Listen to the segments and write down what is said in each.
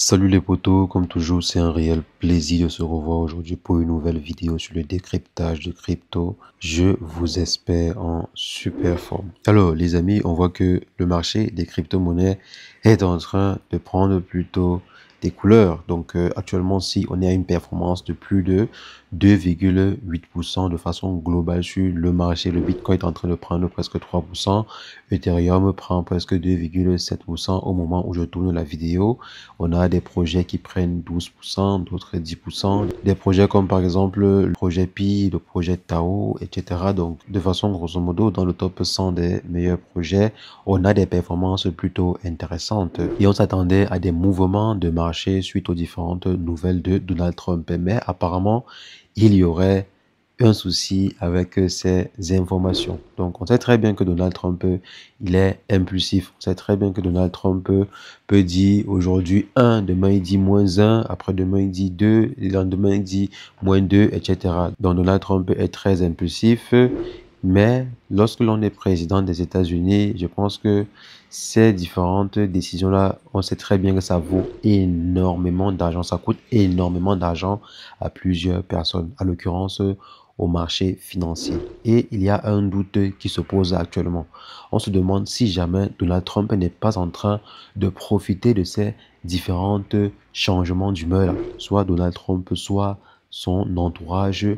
Salut les potos, comme toujours c'est un réel plaisir de se revoir aujourd'hui pour une nouvelle vidéo sur le décryptage de crypto. Je vous espère en super forme. Alors les amis, on voit que le marché des crypto-monnaies est en train de prendre plutôt des couleurs. Donc actuellement, si on est à une performance de plus de 2,8% de façon globale sur le marché, le Bitcoin est en train de prendre presque 3%, Ethereum prend presque 2,7% au moment où je tourne la vidéo. On a des projets qui prennent 12%, d'autres 10%. Des projets comme par exemple le projet Pi, le projet Tao, etc. Donc de façon grosso modo, dans le top 100 des meilleurs projets, on a des performances plutôt intéressantes. Et on s'attendait à des mouvements de marché suite aux différentes nouvelles de Donald Trump. Mais apparemment, il y aurait un souci avec ces informations. Donc, on sait très bien que Donald Trump, il est impulsif. On sait très bien que Donald Trump peut dire aujourd'hui 1, demain il dit moins 1, après-demain il dit 2, le lendemain il dit moins 2, etc. Donc, Donald Trump est très impulsif. Mais lorsque l'on est président des États-Unis, je pense que ces différentes décisions-là, on sait très bien que ça vaut énormément d'argent. Ça coûte énormément d'argent à plusieurs personnes, à l'occurrence au marché financier. Et il y a un doute qui se pose actuellement. On se demande si jamais Donald Trump n'est pas en train de profiter de ces différents changements d'humeur, soit Donald Trump, soit son entourage.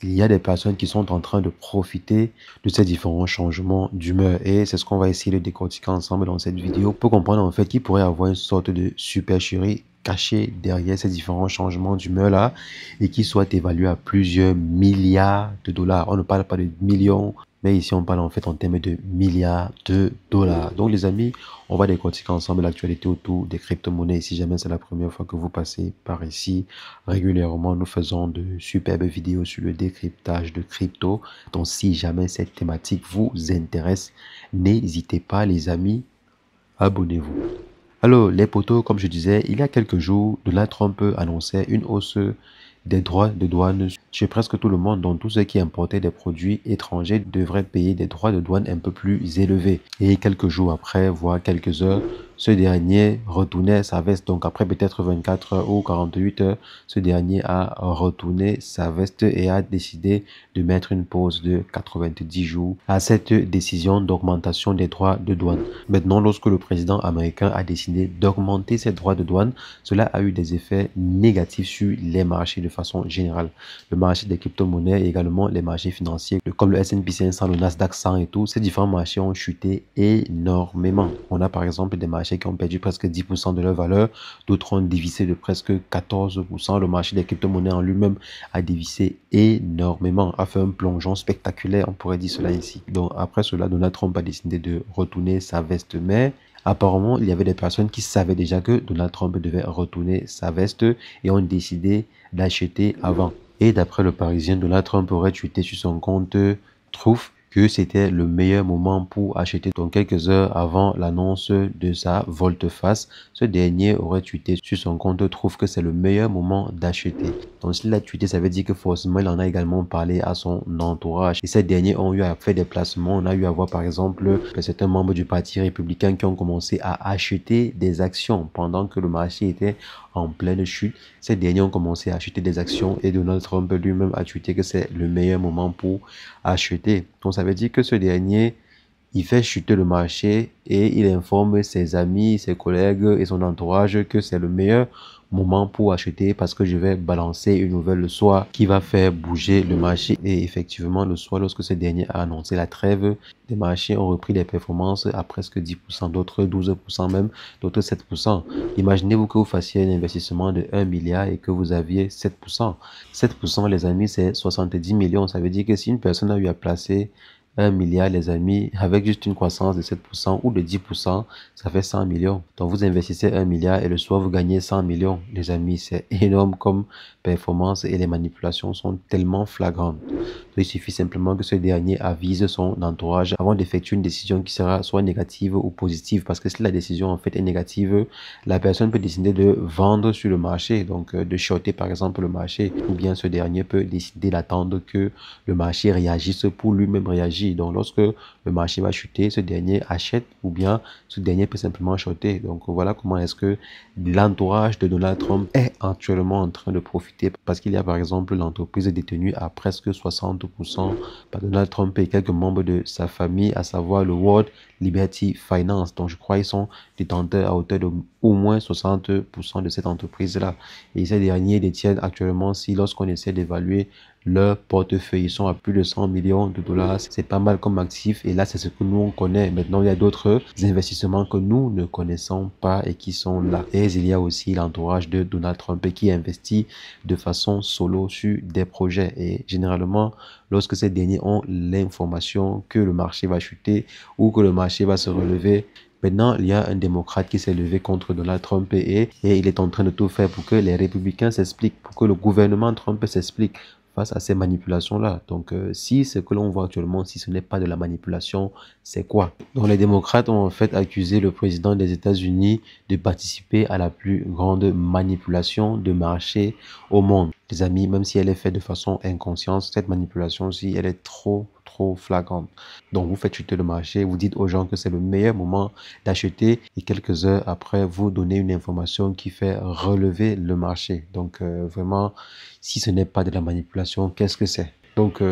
Il y a des personnes qui sont en train de profiter de ces différents changements d'humeur. Et c'est ce qu'on va essayer de décortiquer ensemble dans cette vidéo pour comprendre en fait qu'il pourrait y avoir une sorte de supercherie cachée derrière ces différents changements d'humeur là et qui soit évalué à plusieurs milliards de dollars. On ne parle pas de millions, mais ici on parle en fait en termes de milliards de dollars. Donc les amis, on va décortiquer ensemble l'actualité autour des crypto-monnaies. Si jamais c'est la première fois que vous passez par ici, régulièrement nous faisons de superbes vidéos sur le décryptage de crypto. Donc si jamais cette thématique vous intéresse, n'hésitez pas les amis, abonnez-vous. Alors, les poteaux, comme je disais, il y a quelques jours, Donald Trump annonçait une hausse des droits de douane chez presque tout le monde. Donc, tous ceux qui importaient des produits étrangers devraient payer des droits de douane un peu plus élevés. Et quelques jours après, voire quelques heures, ce dernier retournait sa veste. Donc, après peut-être 24 heures ou 48 heures, ce dernier a retourné sa veste et a décidé de mettre une pause de 90 jours à cette décision d'augmentation des droits de douane. Maintenant, lorsque le président américain a décidé d'augmenter ses droits de douane, cela a eu des effets négatifs sur les marchés de façon générale. Le marché des crypto-monnaies et également les marchés financiers comme le S&P 500, le Nasdaq 100 et tout, ces différents marchés ont chuté énormément. On a par exemple des marchés qui ont perdu presque 10% de leur valeur, d'autres ont dévissé de presque 14%. Le marché des crypto-monnaies en lui-même a dévissé énormément, a fait un plongeon spectaculaire, on pourrait dire cela ici. Donc après cela, Donald Trump a décidé de retourner sa veste, mais apparemment, il y avait des personnes qui savaient déjà que Donald Trump devait retourner sa veste et ont décidé d'acheter avant. Et d'après le Parisien, Donald Trump aurait tweeté sur son compte Truth que c'était le meilleur moment pour acheter. Donc quelques heures avant l'annonce de sa volte-face, ce dernier aurait tweeté sur son compte Truth que c'est le meilleur moment d'acheter. Donc s'il a tweeté, ça veut dire que forcément il en a également parlé à son entourage. Et ces derniers ont eu à faire des placements. On a eu à voir par exemple certains membres du Parti républicain qui ont commencé à acheter des actions pendant que le marché était en pleine chute. Ces derniers ont commencé à acheter des actions et Donald Trump lui-même a tweeté que c'est le meilleur moment pour acheter. Donc ça veut dire que ce dernier, il fait chuter le marché et il informe ses amis, ses collègues et son entourage que c'est le meilleur moment pour acheter parce que je vais balancer une nouvelle le soir qui va faire bouger le marché. Et effectivement, le soir, lorsque ce dernier a annoncé la trêve, les marchés ont repris des performances à presque 10%, d'autres 12% même, d'autres 7%. Imaginez-vous que vous fassiez un investissement de 1 milliard et que vous aviez 7%. 7%, les amis, c'est 70 millions. Ça veut dire que si une personne a eu à placer 1 milliard, les amis, avec juste une croissance de 7% ou de 10%, ça fait 100 millions. Donc, vous investissez 1 milliard et le soir, vous gagnez 100 millions. Les amis, c'est énorme comme performance et les manipulations sont tellement flagrantes. Donc, il suffit simplement que ce dernier avise son entourage avant d'effectuer une décision qui sera soit négative ou positive. Parce que si la décision, en fait, est négative, la personne peut décider de vendre sur le marché, donc de shorter, par exemple, le marché. Ou bien ce dernier peut décider d'attendre que le marché réagisse pour lui-même réagir stratégie. Donc, lorsque le marché va chuter, ce dernier achète ou bien ce dernier peut simplement shorter. Donc, voilà comment est-ce que l'entourage de Donald Trump est actuellement en train de profiter parce qu'il y a par exemple l'entreprise détenue à presque 60% par Donald Trump et quelques membres de sa famille, à savoir le World Liberty Finance. Donc, je crois qu'ils sont détenteurs à hauteur de au moins 60% de cette entreprise-là. Et ces derniers détiennent actuellement, si lorsqu'on essaie d'évaluer leur portefeuille, ils sont à plus de 100 millions de dollars. C'est pas mal comme actif. Et là, c'est ce que nous, on connaît. Maintenant, il y a d'autres investissements que nous ne connaissons pas et qui sont là. Et il y a aussi l'entourage de Donald Trump qui investit de façon solo sur des projets. Et généralement, lorsque ces derniers ont l'information que le marché va chuter ou que le marché va se relever, maintenant, il y a un démocrate qui s'est levé contre Donald Trump et il est en train de tout faire pour que les républicains s'expliquent, pour que le gouvernement Trump s'explique face à ces manipulations-là. Donc, si ce que l'on voit actuellement, si ce n'est pas de la manipulation, c'est quoi? Donc, les démocrates ont en fait accusé le président des États-Unis de participer à la plus grande manipulation de marché au monde. Les amis, même si elle est faite de façon inconsciente, cette manipulation-ci, elle est trop flagrante. Donc, vous faites chuter le marché, vous dites aux gens que c'est le meilleur moment d'acheter et quelques heures après, vous donnez une information qui fait relever le marché. Donc, vraiment, si ce n'est pas de la manipulation, qu'est-ce que c'est? Donc,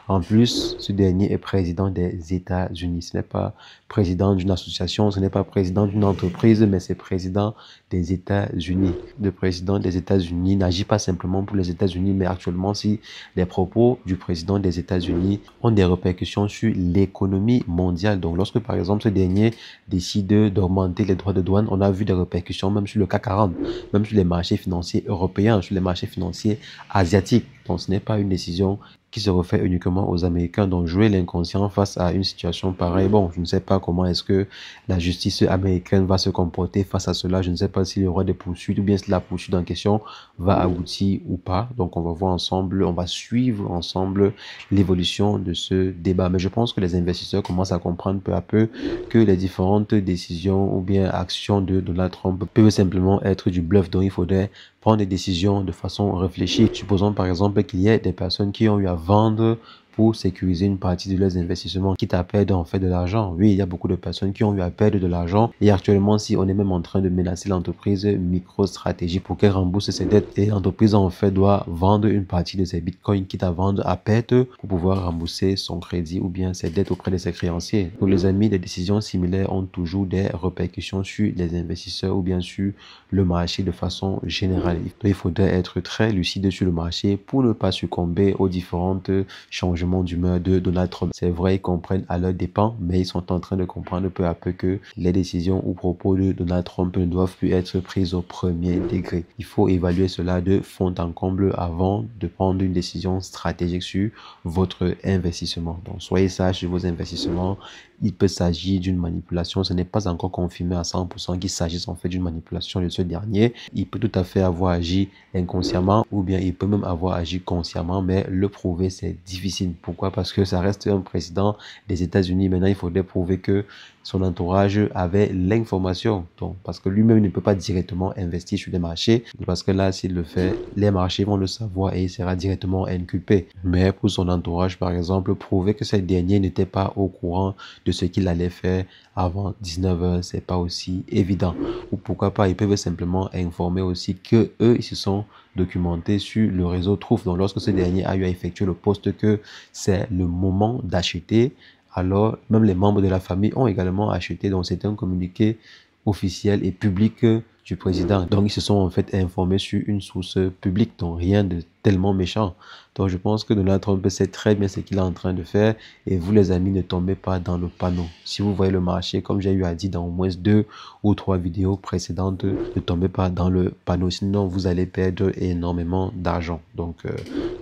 en plus, ce dernier est président des États-Unis. Ce n'est pas président d'une association, ce n'est pas président d'une entreprise, mais c'est président des États-Unis. Le président des États-Unis n'agit pas simplement pour les États-Unis, mais actuellement, si les propos du président des États-Unis ont des répercussions sur l'économie mondiale. Donc, lorsque, par exemple, ce dernier décide d'augmenter les droits de douane, on a vu des répercussions même sur le CAC 40, même sur les marchés financiers européens, sur les marchés financiers asiatiques. Donc, ce n'est pas une décision qui se refait uniquement aux Américains. Donc, jouer l'inconscient face à une situation pareille, bon, je ne sais pas comment est-ce que la justice américaine va se comporter face à cela. Je ne sais pas s'il y aura des poursuites ou bien si la poursuite en question va aboutir ou pas. Donc, on va voir ensemble, on va suivre ensemble l'évolution de ce débat. Mais je pense que les investisseurs commencent à comprendre peu à peu que les différentes décisions ou bien actions de Donald Trump peuvent simplement être du bluff. Donc, il faudrait prendre des décisions de façon réfléchie. Supposons par exemple qu'il y ait des personnes qui ont eu à vendre pour sécuriser une partie de leurs investissements, quitte à perdre en fait de l'argent. Oui, il y a beaucoup de personnes qui ont eu à perdre de l'argent et actuellement, si on est même en train de menacer l'entreprise MicroStrategy pour qu'elle rembourse ses dettes et l'entreprise en fait doit vendre une partie de ses bitcoins, quitte à vendre à perte pour pouvoir rembourser son crédit ou bien ses dettes auprès de ses créanciers. Pour les amis, des décisions similaires ont toujours des répercussions sur les investisseurs ou bien sur le marché de façon générale. Il faudrait être très lucide sur le marché pour ne pas succomber aux différentes changements d'humeur de Donald Trump. C'est vrai, ils comprennent à leurs dépens, mais ils sont en train de comprendre peu à peu que les décisions ou propos de Donald Trump ne doivent plus être prises au premier degré. Il faut évaluer cela de fond en comble avant de prendre une décision stratégique sur votre investissement. Donc, soyez sage sur vos investissements. Il peut s'agir d'une manipulation. Ce n'est pas encore confirmé à 100% qu'il s'agisse en fait d'une manipulation de ce dernier. Il peut tout à fait avoir agi inconsciemment ou bien il peut même avoir agi consciemment, mais le prouver, c'est difficile. Pourquoi? Parce que ça reste un président des États-Unis. Maintenant, il faudrait prouver que son entourage avait l'information. Donc, parce que lui-même ne peut pas directement investir sur les marchés. Parce que là, s'il le fait, les marchés vont le savoir et il sera directement inculpé. Mais pour son entourage, par exemple, prouver que ce dernier n'était pas au courant de ce qu'il allait faire avant 19h, c'est pas aussi évident. Ou pourquoi pas, ils peuvent simplement informer aussi que eux, ils se sont documentés sur le réseau Truth. Donc, lorsque ce dernier a eu à effectuer le poste que c'est le moment d'acheter, alors même les membres de la famille ont également acheté. Donc, c'est un communiqué officiel et public du président. Donc, ils se sont en fait informés sur une source publique, donc rien de tellement méchant. Donc, je pense que Donald Trump sait très bien ce qu'il est en train de faire et vous, les amis, ne tombez pas dans le panneau. Si vous voyez le marché, comme j'ai eu à dire dans au moins 2 ou 3 vidéos précédentes, ne tombez pas dans le panneau, sinon vous allez perdre énormément d'argent. Donc,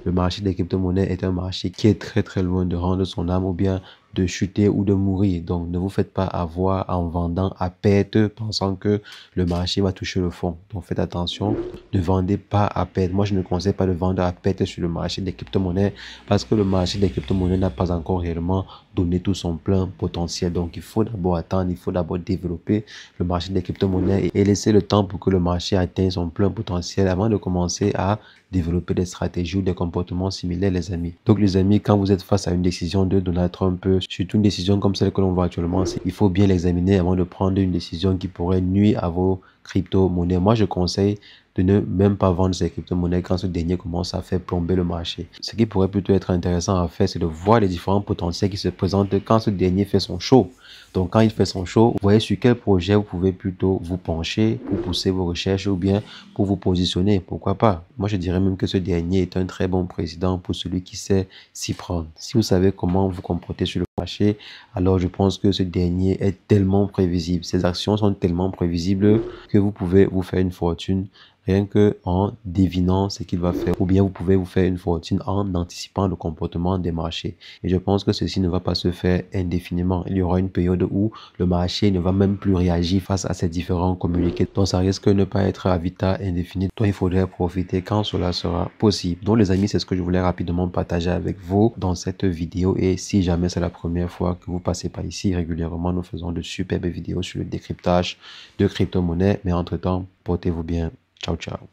le marché des crypto-monnaies est un marché qui est très loin de rendre son âme ou bien de chuter ou de mourir. Donc, ne vous faites pas avoir en vendant à perte, pensant que le marché va toucher le fond. Donc, faites attention, ne vendez pas à perte. Moi, je ne conseille pas de vendre à perte sur le marché des crypto-monnaies parce que le marché des crypto-monnaies n'a pas encore réellement donner tout son plein potentiel. Donc, il faut d'abord attendre, il faut d'abord développer le marché des crypto-monnaies et laisser le temps pour que le marché atteigne son plein potentiel avant de commencer à développer des stratégies ou des comportements similaires, les amis. Donc, les amis, quand vous êtes face à une décision de Donald Trump, surtout une décision comme celle que l'on voit actuellement, il faut bien l'examiner avant de prendre une décision qui pourrait nuire à vos crypto-monnaies. Moi, je conseille de ne même pas vendre ces crypto-monnaies quand ce dernier commence à faire plomber le marché. Ce qui pourrait plutôt être intéressant à faire, c'est de voir les différents potentiels qui se présentent quand ce dernier fait son show. Donc, quand il fait son show, vous voyez sur quel projet vous pouvez plutôt vous pencher pour pousser vos recherches ou bien pour vous positionner. Pourquoi pas? Moi, je dirais même que ce dernier est un très bon président pour celui qui sait s'y prendre. Si vous savez comment vous comporter sur le marché, alors je pense que ce dernier est tellement prévisible. Ses actions sont tellement prévisibles que vous pouvez vous faire une fortune rien que en devinant ce qu'il va faire, ou bien vous pouvez vous faire une fortune en anticipant le comportement des marchés. Et je pense que ceci ne va pas se faire indéfiniment. Il y aura une période où le marché ne va même plus réagir face à ces différents communiqués. Donc ça risque de ne pas être à vita indéfinie. Donc il faudrait profiter quand cela sera possible. Donc les amis, c'est ce que je voulais rapidement partager avec vous dans cette vidéo. Et si jamais c'est la première fois que vous passez par ici, régulièrement nous faisons de superbes vidéos sur le décryptage de crypto-monnaies. Mais entre-temps, portez-vous bien. Ciao, ciao.